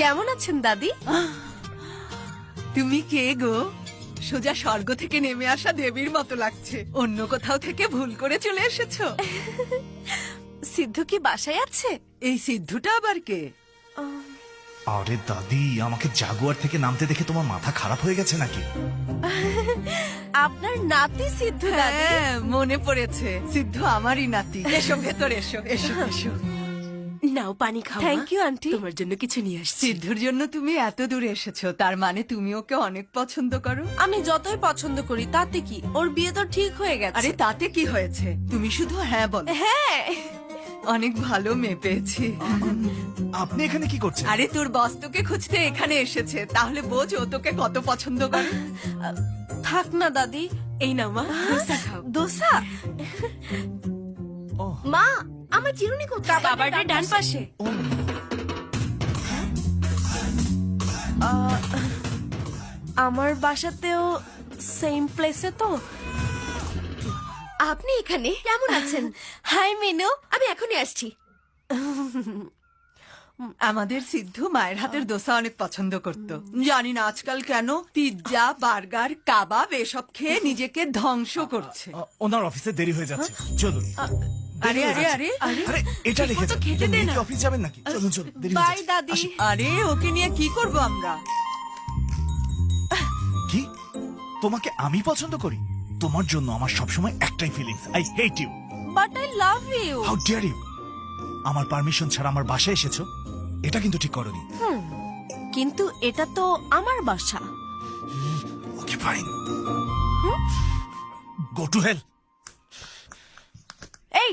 কেমন আছেন দাদি? তুমি কে গো? সোজা স্বর্গ থেকে নেমে আসা দেবীর মতো লাগছে। অন্য কোথাও থেকে ভুল করে চলে এসেছো? সিদ্ধু কি বাসায় আছে? এই সিদ্ধুটা আবার কে? আরে দাদি, আমাকে জাগুয়ার থেকে নামতে দেখে তোমার মাথা খারাপ হয়ে গেছে নাকি? আপনার নাতি সিদ্ধু দাদি। হ্যাঁ, মনে পড়েছে। সিদ্ধু আমারই নাতি। এসো ভেতর এসো, এসো এসো। নাও পানি খাও। Thank you aunty. তোমার জন্য কিছু নিয়ে আসছি। সিদ্ধুর জন্য তুমি এত দূরে এসেছো, তার মানে তুমি ওকে অনেক পছন্দ করো? আমি যতই পছন্দ করি তাতে কি, ওর বিয়ে তো ঠিক হয়ে গেছে। আরে তাতে কি হয়েছে? তুমি শুধু হ্যাঁ বলো। হ্যাঁ, অনেক ভালো মেয়ে পেয়েছি। আপনি এখানে কি করছেন? আরে তোর বস তোকে খুঁজতে এখানে এসেছে, তাহলে বোঝ ও তোকে কত পছন্দ করে। থাক না দাদি। এই নাও মা, দোসা খাও। দোসা? ও। মা, আমার চিরুনি কোথায়? কাবার্ডের ডান পাশে। ও, আমার বাসাতেও সেম প্লেসে তো। আপনি এখানে কেমন আছেন? হাই মিনু, আমি এখনই আসছি। আমাদের সিদ্ধু মায়ের হাতের দোসা অনেক পছন্দ করত। জানি না আজকাল কেন পিৎজা, বার্গার, কাবাব এসব খেয়ে নিজেকে ধ্বংস করছে। ওনার অফিসে দেরি হয়ে যাচ্ছে, চলুন। আরে আরে আরে আরে এটা রেখে যান। খেতে দে আপনি না। কি অফিস যাবেন নাকি? চলুন চলুন, দেরি হয়ে বাই যাচ্ছে। দাদি। আসি। আরে ওকে নিয়ে কি করব আমরা? কি? তোমাকে আমি পছন্দ করি? তোমার জন্য আমার সবসময় একটাই feelings, I hate you. But I love you. How dare you! আমার পারমিশন ছাড়া আমার বাসায় এসেছো, এটা কিন্তু ঠিক করনি। কিন্তু এটা তো আমার বাসা। Okay fine, go to hell. এই